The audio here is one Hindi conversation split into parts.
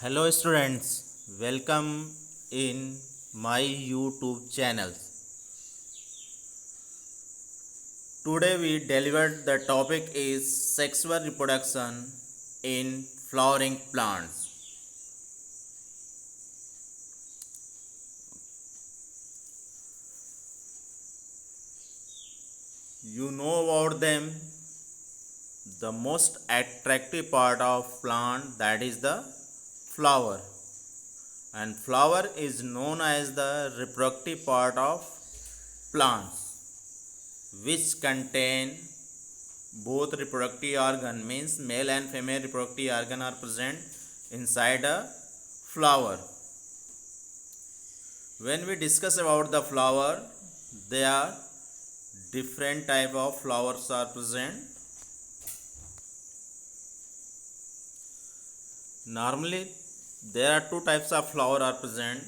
Hello students, welcome in my YouTube channel. Today we delivered the topic is sexual reproduction in flowering plants. You know about them, the most attractive part of plant, that is the flower, and flower is known as the reproductive part of plants, which contain both reproductive organ, means male and female reproductive organ are present inside a flower. When we discuss about the flower, there are different type of flowers are present. Normally there are two types of flower are present.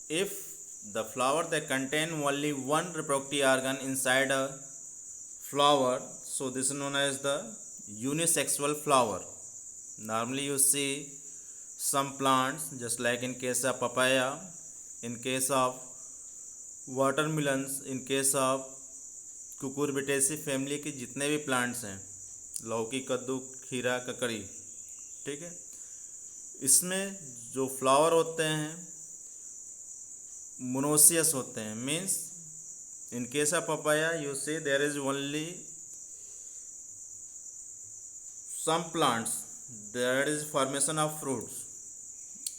If the flower they contain only one reproductive organ inside a flower, so this is known as the unisexual flower. Normally you see some plants, just like in case of papaya, in case of watermelons, in case of Cucurbitaceae family के जितने भी प्लांट्स हैं, लौकी, कद्दू, खीरा, ककड़ी, ठीक है, इसमें जो फ्लावर होते हैं मोनोसियस होते हैं. Means in case of papaya you say there is only some plants there is formation of fruits,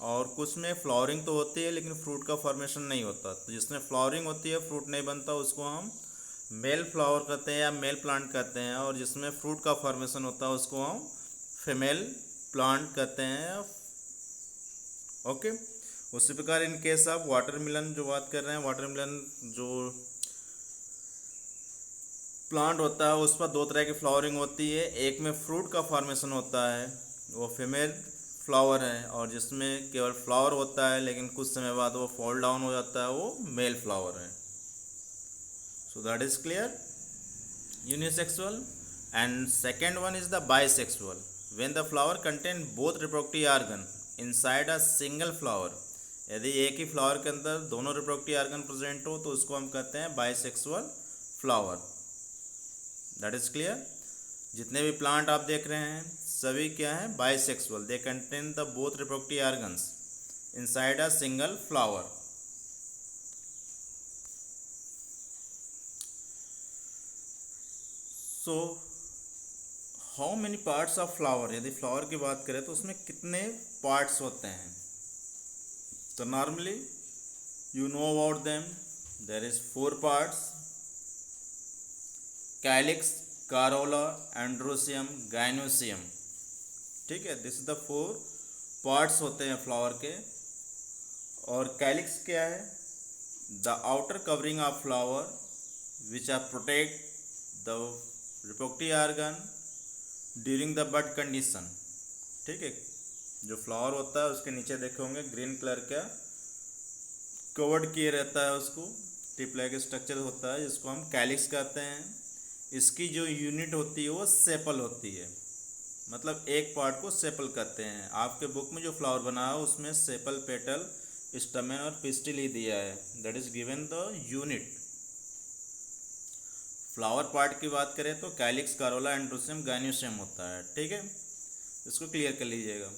और कुछ में फ्लावरिंग तो होती है लेकिन फ्रूट का फॉर्मेशन नहीं होता. तो जिसमें फ्लावरिंग होती है फ्रूट नहीं बनता उसको हम मेल फ्लावर कहते हैं या मेल प्लांट कहते हैं, और जिसमें फ्रूट का फॉर्मेशन होता है उसको हम फीमेल प्लांट कहते हैं. ओके. उसी प्रकार इन केस ऑफ वाटरमेलन जो बात कर रहे हैं, वाटरमेलन जो प्लांट होता है उस पर दो तरह की फ्लावरिंग होती है. एक में फ्रूट का फॉर्मेशन होता है वो फीमेल फ्लावर है, और जिसमें केवल फ्लावर होता है लेकिन कुछ समय बाद वो फॉल डाउन हो जाता है, वो मेल फ्लावर है. So that is clear. Unisexual. And second one is the bisexual. When the flower contain both reproductive organ inside a single flower, यदि एक ही फ्लावर के अंदर दोनों रिप्रोडक्टिव ऑर्गन प्रेजेंट हो तो उसको हम कहते हैं bisexual flower. That is clear. जितने भी प्लांट आप देख रहे हैं सभी क्या हैं, bisexual. They contain the both reproductive organs inside a single flower. So how many parts of flower, यदि फ्लावर की बात करें तो उसमें कितने पार्ट्स होते हैं. तो normally you know about them, there is 4 parts: calyx, corolla, androecium, gynoecium. ठीक है, दिस इज द 4 पार्ट्स होते हैं फ्लावर के. और कैलिक्स क्या है, the outer covering of flower which are protect the reproductive organ during the bud condition. ठीक है, जो फ्लावर होता है उसके नीचे देखे होंगे ग्रीन कलर का कवर्ड किए रहता है, उसको टिप लाइक स्ट्रक्चर होता है जिसको हम कैलिक्स कहते हैं. इसकी जो यूनिट होती है वो सेपल होती है, मतलब एक पार्ट को सेपल कहते हैं. आपके बुक में जो फ्लावर बना है उसमें सेपल, पेटल, स्टमेन और पिस्टिल ही दिया है. That is given the unit. Flower part की बात करें तो कैलिक्स, कारोला, एंड्रोसियम, गाइनोसियम होता है. ठीक है, इसको क्लियर कर लीजिएगा.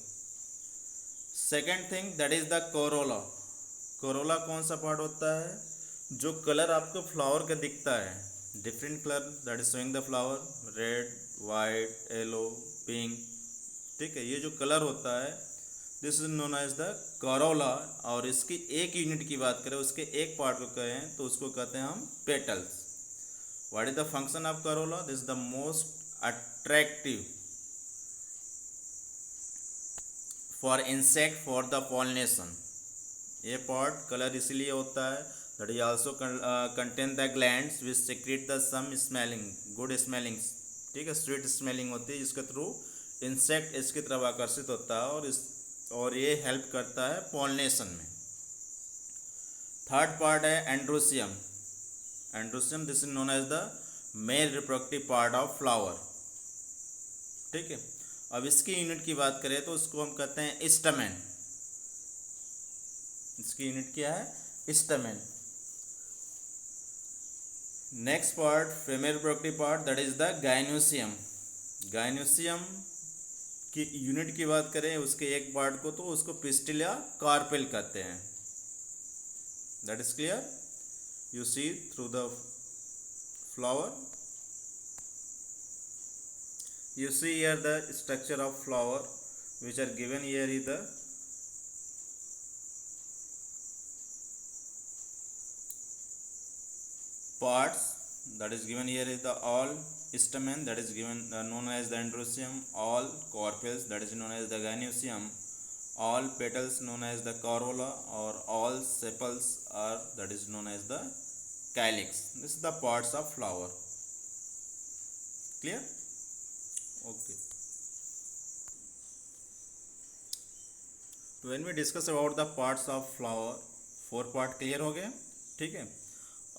Second thing that is the Corolla. Corolla कौन सा पार्ट होता है, जो कलर आपको फ्लावर का दिखता है, different colour that is showing the flower, red, white, yellow, pink. ठीक है, ये जो कलर होता है this is known as the corolla. और इसकी एक यूनिट की बात करें, उसके एक पार्ट को कहें तो उसको कहते हैं हम petals. What is the function of corolla? This is the most attractive for insect for the pollination. ये part color इसलिए होता है that it also contain the glands which secrete the some smelling, good smelling. ठीक है, sweet smelling होती है जिसके थ्रू इंसेक्ट इसकी तरफ आकर्षित होता है और ये हेल्प करता है पॉलिनेशन में. थर्ड पार्ट है androecium. Androsium, this is known as the male reproductive part of flower. ठीक है। अब इसकी यूनिट की बात करें तो उसको हम कहते हैं स्टमेन। इसकी यूनिट क्या है? Stamen. Next part, female reproductive part, that is the gynoecium. Gynoecium की यूनिट की बात करें उसके एक पार्ट को, तो उसको पिस्टिल या कार्पेल कहते हैं। That is clear? You see through the flower, you see here the structure of flower which are given here is the parts that is given here is the all stamen that is given known as the androcium, all carpels that is known as the gynoecium, all petals known as the corolla, or all sepals are that is known as the calyx. This is the parts of flower. Clear? Okay. When we discuss about the parts of flower, 4 part clear हो गए, ठीक है।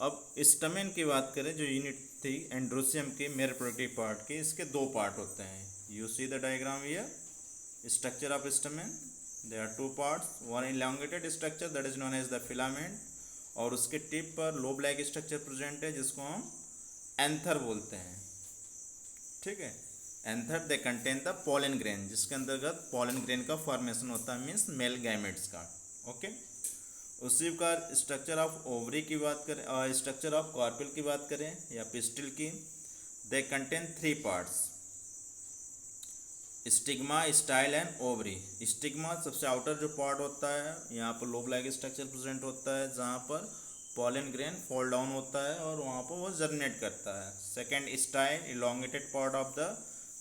अब स्टमेन की बात करें, जो यूनिट थी एंड्रोसियम के मेल रिप्रोडक्टिव पार्ट के, इसके 2 पार्ट होते हैं। You see the diagram here, structure of stamen, there are 2 parts, one elongated structure that is known as the filament, और उसके टिप पर लोब लाइक स्ट्रक्चर प्रेजेंट है जिसको हम एंथर बोलते हैं, ठीक है। Anther they contain the pollen grain, जिसके अंतर्गत पॉलन ग्रेन का फॉर्मेशन होता है, मीन्स मेल गैमेट्स का, ओके। उसी प्रकार स्ट्रक्चर ऑफ ओवरी की बात करें, स्ट्रक्चर ऑफ कार्पेल की बात करें या पिस्टिल की, they contain 3 parts, stigma, style and ovary. Stigma सबसे आउटर जो पार्ट होता है, यहाँ पर लोब लाइक स्ट्रक्चर प्रेजेंट होता है जहाँ पर पॉलन ग्रेन फॉल डाउन होता है और वहाँ पर वो जर्मिनेट करता है। Second, style, elongated part of the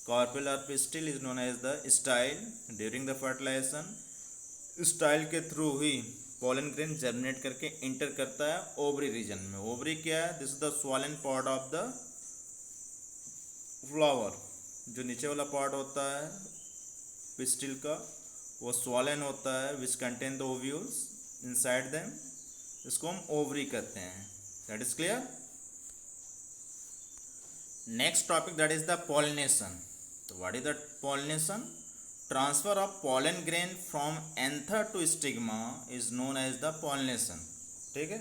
carpel और pistil is known as the style. During the fertilization, style के थ्रू ही पॉलन ग्रेन जर्मिनेट करके इंटर करता है ओवरी रीजन में। ओवरी क्या है? This is the swollen part of the flower. जो नीचे वाला पार्ट होता है पिस्टिल का, वो स्वॉलन होता है, which contain the ovules inside them, इसको हम ओवरी कहते हैं। That is clear? Next topic, that is the pollination. तो what is the pollination? Transfer of pollen grain from anther to stigma is known as the pollination, ठीक है।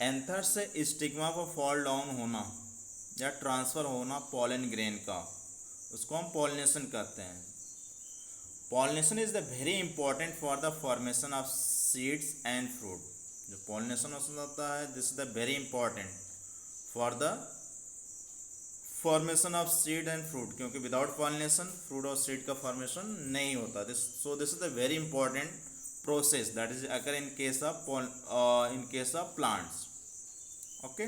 एंथर से स्टिग्मा पर फॉल डाउन होना या ट्रांसफर होना पॉलन ग्रेन का, उसको हम पॉलिनेशन कहते हैं। Pollination is the very important for the formation of seeds and fruit. जो पॉलिनेशन होता है, this is the very important for the formation of seed and fruit, क्योंकि विदाउट पॉलिनेशन फ्रूट और सीड का फॉर्मेशन नहीं होता। This is the very important process that is occur in case of plants, okay.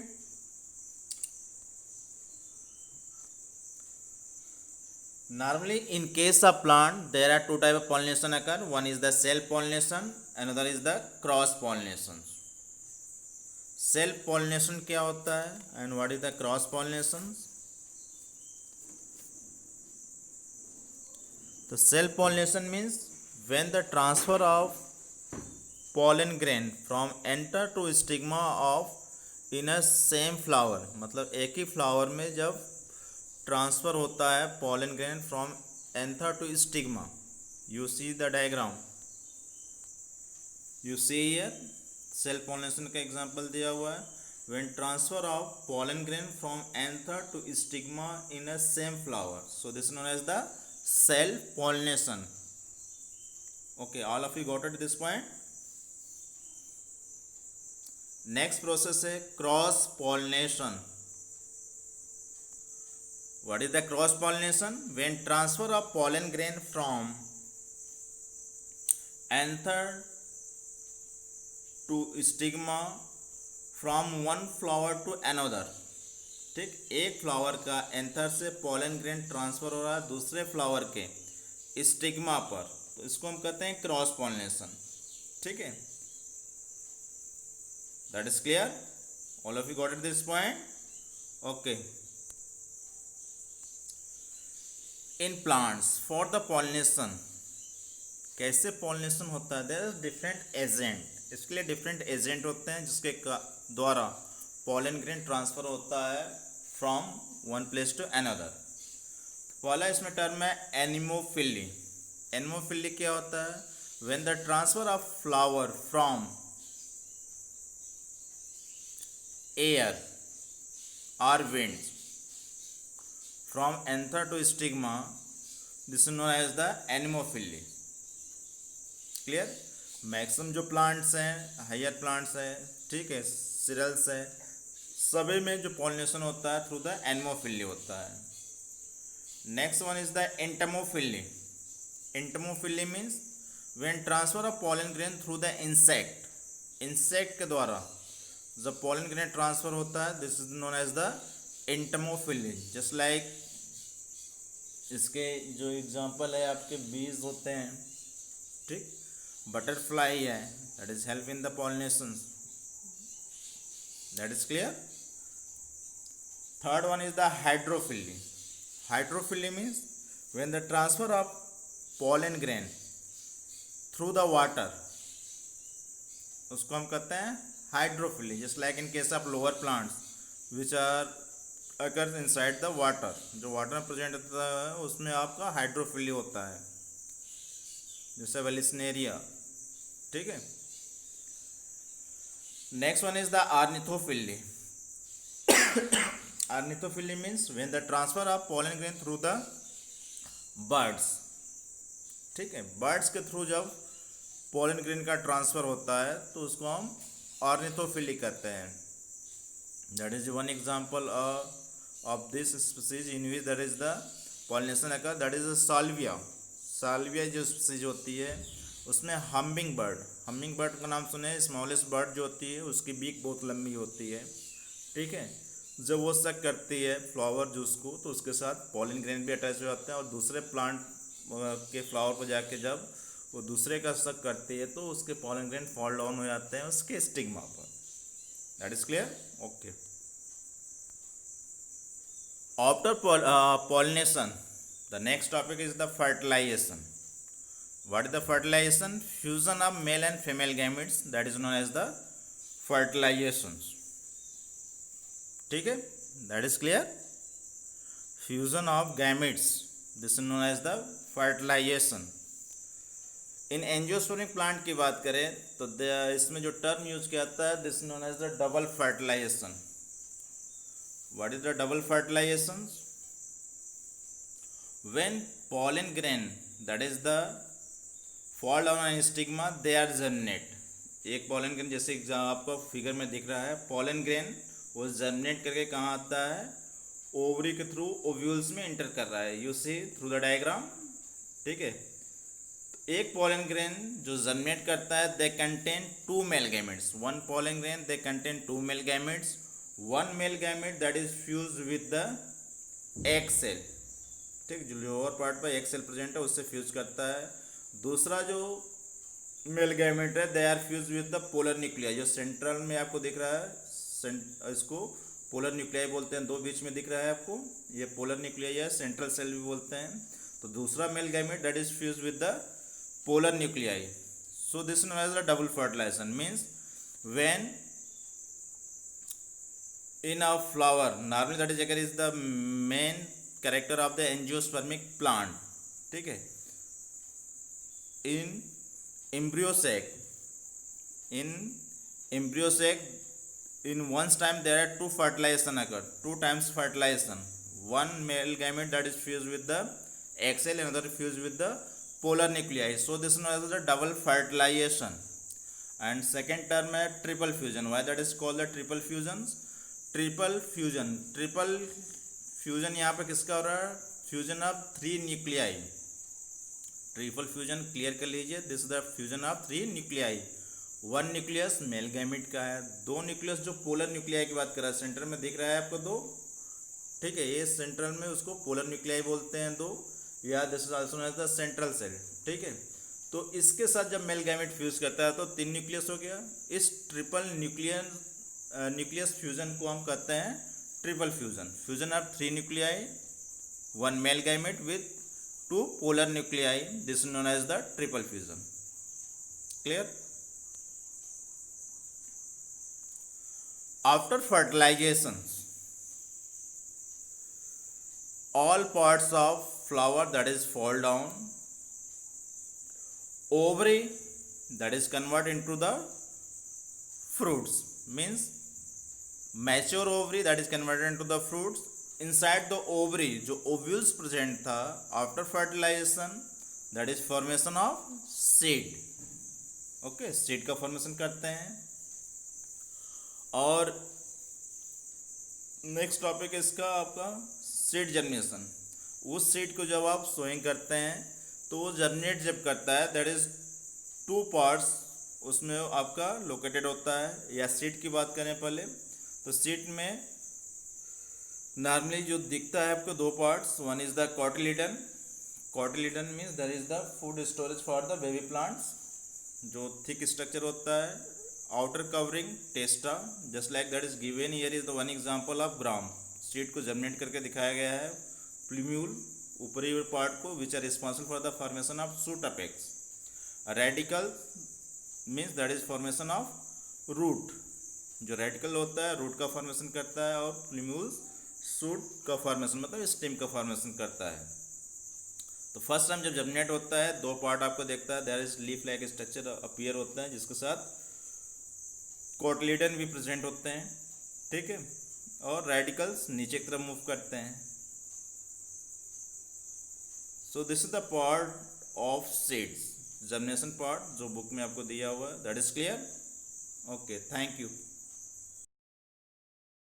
Normally in case of plant there are 2 type of pollination occur. One is the self pollination, another is the cross pollination. Self pollination क्या होता है and what is the cross pollination? The self pollination means when the transfer of pollen grain from enter to stigma of in a same flower, मतलब एक ही फ्लावर में जब ट्रांसफ़र होता है pollen grain from anther to stigma. You see the diagram, you see here self pollination का एग्जांपल दिया हुआ है। When transfer of pollen grain from anther to stigma in a same flower, so this known as the self pollination, okay. All of you got it this point. Next process है cross pollination. What is the cross pollination? When transfer of pollen grain from anther to stigma from one flower to another, ठीक, एक फ्लावर का एंथर से पॉलन ग्रेन ट्रांसफर हो रहा है दूसरे फ्लावर के स्टिग्मा पर, तो इसको हम कहते हैं क्रॉस पॉलिनेशन, ठीक है। That is clear? All of you got it this point, okay. In plants for the pollination, कैसे पॉलिनेशन होता है? देयर इज डिफरेंट एजेंट, इसके लिए डिफरेंट एजेंट होते हैं जिसके द्वारा पॉलन ग्रेन ट्रांसफर होता है from one place to another. पहला इसमें टर्म है एनिमोफिली। एनिमोफिली क्या होता है? When the transfer of flower from air और wind from anther to stigma, this is known as the anemophily. Clear? Maximum जो प्लांट्स हैं, हायर प्लांट्स हैं, ठीक है, सिरल्स है, सभी में जो पॉलिनेशन होता है थ्रू द एनिमोफिली होता है। Next one is the entomophily. Entomophily means when transfer of pollen grain through the insect. Insect के द्वारा जब पॉलन ग्रेन ट्रांसफर होता है, this is known as the entomophily. Just like इसके जो एग्जांपल है आपके बीज होते हैं, ठीक, बटरफ्लाई है, that is help in the pollination. That is clear? Third one is the hydrophily. Hydrophily means when the transfer of pollen grain through the water, उसको हम कहते हैं hydrophily. Just like in case of lower plants which are अगर इनसाइड द वाटर, जो वाटर में प्रेजेंट होता है उसमें आपका हाइड्रोफिली होता है, जैसे वेलिस्नेरिया, ठीक है। Next one is the ornithophily. Ornithophily means when the transfer of pollen grain through the birds, ठीक है, बर्ड्स के थ्रू जब पोलन ग्रेन का ट्रांसफर होता है तो उसको हम ऑर्निथोफिली कहते हैं। That is one example of this species in which that is the pollination occur, that is Salvia. Salvia जो स्पीसीज होती है उसमें हमिंग बर्ड का नाम सुने, स्मॉलेस्ट बर्ड जो होती है उसकी बीक बहुत लंबी होती है, ठीक है। जब वो सक करती है फ्लावर जूस को तो उसके साथ पॉलन ग्रेन भी अटैच हो जाता है और दूसरे प्लांट के फ्लावर पर जाके जब वो दूसरे का सक करती है तो उसके पॉलन ग्रेन फॉल डाउन हो जाते हैं उसके स्टिग्मा पर। That is clear? Okay. After pollination the next topic is the fertilization. What is the fertilization? Fusion of male and female gametes, that is known as the fertilization, ठीक है। That is clear? Fusion of gametes, this is known as the fertilization. In angiospermic plant की बात करें तो इसमें जो टर्म यूज किया जाता है, this known as the double fertilization. What is the double fertilization? When pollen grain that is the fall down on stigma, they are germinate। एक pollen grain जैसे आपको फिगर में दिख रहा है, pollen grain वो जर्मिनेट करके कहाँ आता है? ओवरी के थ्रू ओव्यूल्स में एंटर कर रहा है। You see through the diagram, ठीक है। एक पॉलन ग्रेन जो जर्मिनेट करता है, they contain 2 male gametes. One pollen grain they contain 2 male gametes. One male gamete that is fuse with the egg cell, ठीक, जो लोअर पार्ट पर एग सेल प्रेजेंट है उससे फ्यूज करता है। दूसरा जो मेल गैमेट है, they are fuse with the polar nuclei, जो सेंट्रल में आपको दिख रहा है, इसको पोलर न्यूक्लियाई बोलते हैं। दो बीच में दिख रहा है आपको, ये पोलर न्यूक्लियाई है, सेंट्रल सेल भी बोलते हैं। तो दूसरा mail gamete that is fuse with the polar nuclei, so this is known as the double fertilization। means when in a flower, normally that is agar is the main character of the angiospermic plant, ठीक है। in embryo sac in one time there are 2 fertilization occur, 2 times fertilization, one male gamete that is fused with the egg cell, another fused with the polar nuclei, so this is known as the double fertilization। and second term है triple fusion। why that is called the triple fusions? triple fusion यहाँ पे किसका हो रहा है? fusion of 3 nuclei। triple fusion clear कर लीजिए, this is the fusion of 3 nuclei। One nucleus male gamete का है, 2 न्यूक्लियस जो पोलर न्यूक्लियाई की बात कर रहा है, सेंटर में दिख रहा है आपको 2, ठीक है। ये सेंट्रल में उसको पोलर न्यूक्लियाई बोलते हैं 2, या this is also known as the central cell, ठीक है। तो इसके साथ जब मेल गैमेट फ्यूज करता है तो 3 न्यूक्लियस हो गया। इस ट्रिपल न्यूक्लियस फ्यूजन को हम कहते हैं triple fusion. Fusion of 3 nuclei, 1 male gamete with 2 polar nuclei, this is known as the triple fusion. Clear? After fertilization all parts of flower, that is fall down. Ovary, that is convert into the fruits, means mature ovary that is converted into the fruits. Inside the ovary जो ovules present था after fertilization, that is formation of seed. Okay, seed का फॉर्मेशन करते हैं. और नेक्स्ट टॉपिक है इसका आपका सीड जर्मिनेशन. उस सीड को जब आप सोइंग करते हैं तो वो जर्मिनेट जब करता है, दैट इज 2 पार्ट्स उसमें आपका लोकेटेड होता है. या सीड की बात करें पहले, तो सीड में नॉर्मली जो दिखता है आपको 2 parts. One is the cotyledon. Cotyledon means that is the food storage for the baby plants, जो थिक स्ट्रक्चर होता है. Outer covering testa, just like that is given here is the one example of gram. Seed को जर्मिनेट करके दिखाया गया है. प्लूम्यूल, ऊपरी पार्ट को, which are responsible for the formation of shoot apex. Radicle means that is formation of root, जो रेडिकल होता है रूट का फॉर्मेशन करता है. और प्लूम्यूल शूट का फॉर्मेशन मतलब स्टेम का फॉर्मेशन करता है. तो फर्स्ट टाइम जब जर्मिनेट होता है 2 पार्ट आपको देखता है. There is leaf like structure appear होता है जिसके साथ कोटिलिडन भी प्रेजेंट होते हैं. ठीक है, और रेडिकल्स नीचे की तरफ मूव करते हैं. So this is the part of seeds, germination part जो बुक में आपको दिया हुआ है. That is clear. Okay, thank you.